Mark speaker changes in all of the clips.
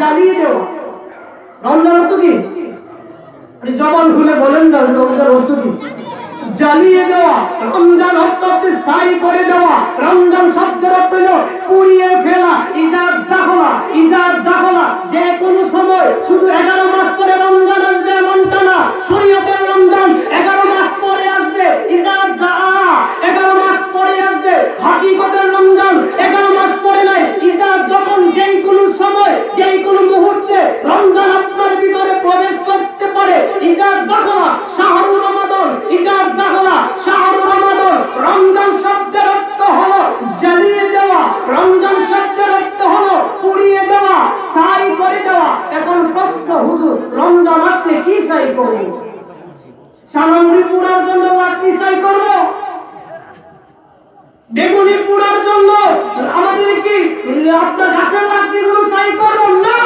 Speaker 1: জ্বালিয়ে দেওয়া। রমজান অর্থ কি? জবান খুলে বলেন না, রমজান অর্থ কি? জ্বালিয়ে দেওয়া। রমজান অর্থ হচ্ছে ছাই করে দেওয়া। রমজান শব্দের অর্থ হলো পুড়িয়ে ফেলা। ইজাদ দাখলা, যে কোনো সময়, শুধু 11 মাস পরে রমজান আসবে এমনটা না। শরীয়তের রমজান 11 মাস পরে আসবে। ইজাদ দা 11 মাস পরে আসবে। হাকিকতের রমজান 11 মাস পরে নাই। ইজাদ যখন যেই কোনো সময়, যেই কোনো মুহূর্তে রমজান আপনার ভিতরে প্রবেশ করতে পারে। ইজাদ দাখলা শাহরুর রমাদান, ইজাদ দাখলা শাহরুর রমাদান। রমজান শব্দের অর্থ হলো জ্বালিয়ে দেওয়া। রমজান শব্দের অর্থ হলো পুড়িয়ে দেওয়া, ছাই করে দেওয়া। এখন প্রশ্ন, হুজুর রমজান আসলে কি ছাই করব? সামগ্রী পুরার জন্য লাকড়ি ছাই করব? বেগুনি পুরার জন্য আমাদের কি আপনার গাছের লাকড়িগুলো ছাই করব? না।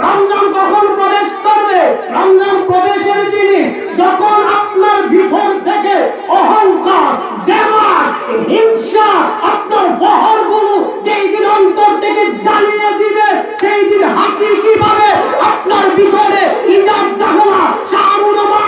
Speaker 1: রমজান কখন প্রবেশ করবে? রমজান প্রবেশের জিনিস যখন আপনার ভিতর থেকে অহংকার, দেমাগ, হিংসা, আপনার বহরগুলো যেই দিন অন্তর থেকে জ্বালিয়ে দিবে, সেই দিন হাকিকি ভাবে আপনার ভিতরে ইজাদ দাখলা শাহরুর রমাদান